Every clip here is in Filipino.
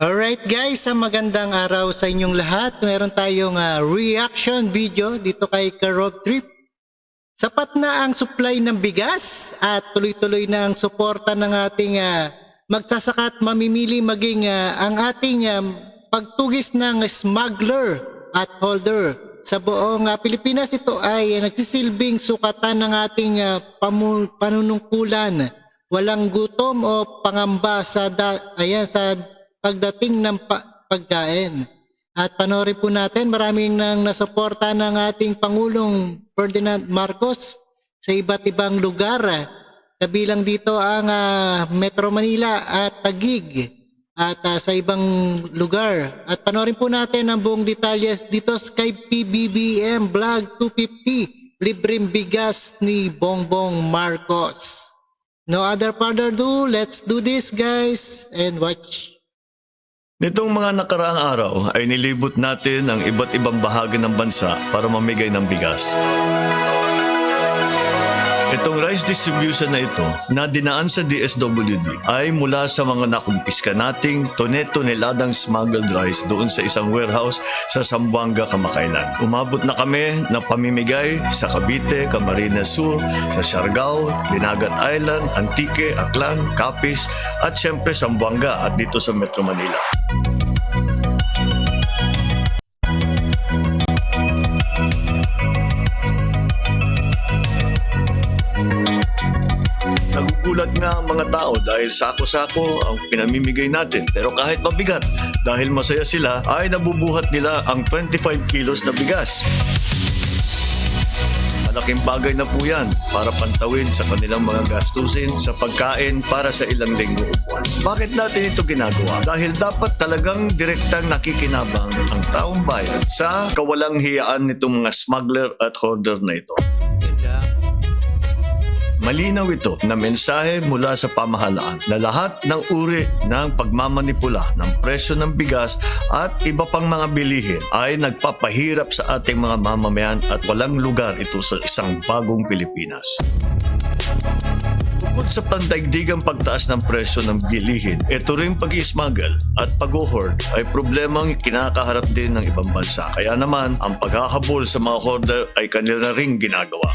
Alright guys, magandang araw sa inyong lahat. Meron tayong reaction video dito kay Rob Trip. Sapat na ang supply ng bigas at tuloy-tuloy na ang suporta ng ating magsasaka at mamimili maging ang ating pagtugis ng smuggler at holder. Sa buong Pilipinas, ito ay nagsisilbing sukatan ng ating panunungkulan. Walang gutom o pangamba sa pagdating ng pagkain. At panoorin po natin, maraming nang nasuporta ng ating Pangulong Ferdinand Marcos sa iba't ibang lugar. Kabilang dito ang Metro Manila at Taguig at sa ibang lugar. At panoorin po natin ang buong detalyes dito kay PBBM Vlog 250, libreng bigas ni Bongbong Marcos. No other further ado, let's do this guys and watch. Nitong mga nakaraang araw ay nilibot natin ang iba't ibang bahagi ng bansa para mamigay ng bigas. Itong rice distribution na ito na dinaan sa DSWD ay mula sa mga nakumpiska nating tone-toneladang smuggled rice doon sa isang warehouse sa Zamboanga, Kamakailan. Umabot na kami na pamimigay sa Cavite, Camarines Sur, sa Siargao, Dinagat Island, Antique, Aklan, Capiz at syempre Zamboanga at dito sa Metro Manila. Nagugulat nga ang mga tao dahil sako-sako ang pinamimigay natin. Pero kahit mabigat, dahil masaya sila, ay nabubuhat nila ang 25 kilos na bigas. Malaking bagay na po yan para pantawid sa kanilang mga gastusin sa pagkain para sa ilang linggo o buwan. Bakit natin ito ginagawa? Dahil dapat talagang direktang nakikinabang ang taong bayan sa kawalang hiyaan nitong mga smuggler at hoarder na ito. Malinaw ito na mensahe mula sa pamahalaan na lahat ng uri ng pagmamanipula ng presyo ng bigas at iba pang mga bilihin ay nagpapahirap sa ating mga mamamayan at walang lugar ito sa isang bagong Pilipinas. Bukod sa pandaigdigang pagtaas ng presyo ng bilihin, ito ring pag-i-smuggle at pag-hoard ay problemang kinakaharap din ng ibang bansa. Kaya naman, ang paghahabol sa mga hoarder ay kanila ring ginagawa.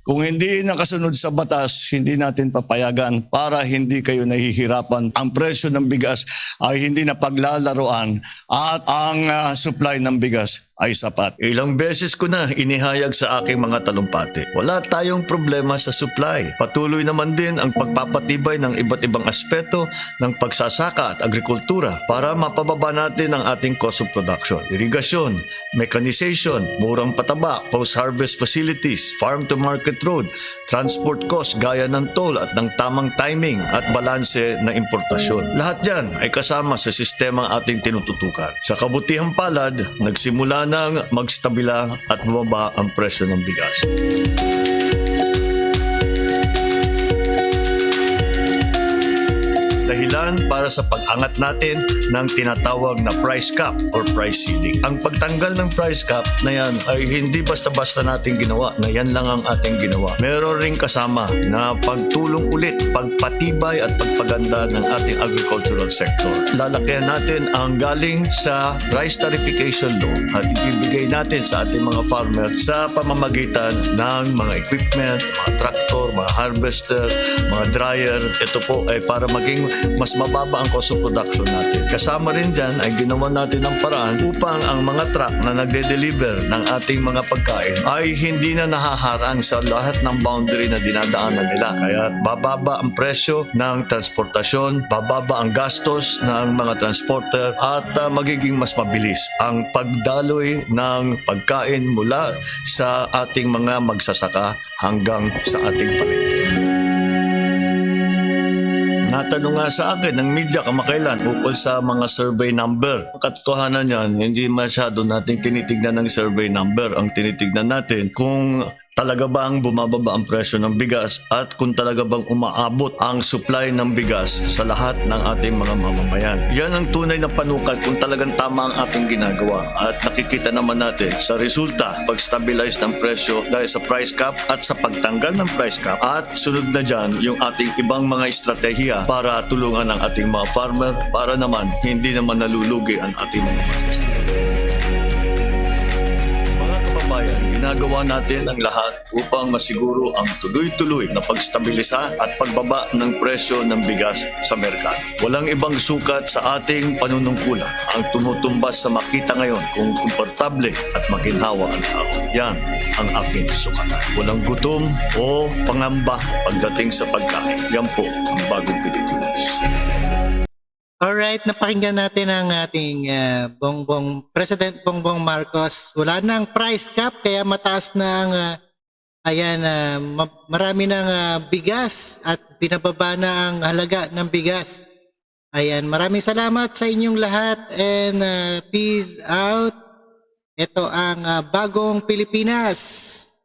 Kung hindi nakasunod sa batas, hindi natin papayagan para hindi kayo nahihirapan. Ang presyo ng bigas ay hindi na paglalaroan at ang supply ng bigas ay sapat. Ilang beses ko na inihayag sa aking mga talumpati. Wala tayong problema sa supply. Patuloy naman din ang pagpapatibay ng iba't ibang aspeto ng pagsasaka at agrikultura para mapababa natin ang ating cost of production. Irigasyon, mechanization, murang pataba, post-harvest facilities, farm-to-market road, transport cost gaya ng toll at ng tamang timing at balanse na importasyon. Lahat yan ay kasama sa sistema ating tinututukan. Sa kabutihang palad, nagsimula nang magstabila at bumaba ang presyo ng bigas. Dahilan para sa pag-angat natin ng tinatawag na price cap or price ceiling. Ang pagtanggal ng price cap na yan ay hindi basta-basta natin ginawa, na yan lang ang ating ginawa. Meron ring kasama na pagtulong ulit, pagpatibay at pagpaganda ng ating agricultural sector. Lalakihan natin ang galing sa rice tarification law at ibibigay natin sa ating mga farmer sa pamamagitan ng mga equipment, mga tractor, mga harvester, mga dryer. Ito po ay para maging mas mababa ang cost of production natin. Kasama rin dyan ay ginawa natin ng paraan upang ang mga truck na nagde-deliver ng ating mga pagkain ay hindi na nahaharang sa lahat ng boundary na dinadaanan nila. Kaya bababa ang presyo ng transportasyon, bababa ang gastos ng mga transporter at magiging mas mabilis ang pagdaloy ng pagkain mula sa ating mga magsasaka hanggang sa ating palengke. Natanong nga sa akin ng media kamakailan ukol sa mga survey number. Ang katotohanan yan, hindi masyado natin tinitignan ng survey number. Ang tinitignan natin kung talaga bang bumababa ang presyo ng bigas at kung talaga bang umaabot ang supply ng bigas sa lahat ng ating mga mamamayan. Yan ang tunay na panukal kung talagang tama ang ating ginagawa at nakikita naman natin sa resulta pag-stabilize ng presyo dahil sa price cap at sa pagtanggal ng price cap at sunod na dyan yung ating ibang mga estratehiya para tulungan ang ating mga farmer para naman hindi naman nalulugi ang ating mga magsasaka. Mga kababayan, ginagawa natin ang lahat upang masiguro ang tuloy-tuloy na pagstabilisa at pagbaba ng presyo ng bigas sa merkado. Walang ibang sukat sa ating panunungkulan ang tumutumbas sa makita ngayon kung komportable at maginhawa ang tao. Yan ang aking sukatan. Walang gutom o pangamba pagdating sa pagkain. Yan po ang bagong Pilipinas. Alright, napakinggan natin ang ating President Bongbong Marcos. Wala nang price cap kaya mataas na ang marami ng bigas at binababa na ang halaga ng bigas. Ayan, maraming salamat sa inyong lahat and peace out. Ito ang bagong Pilipinas.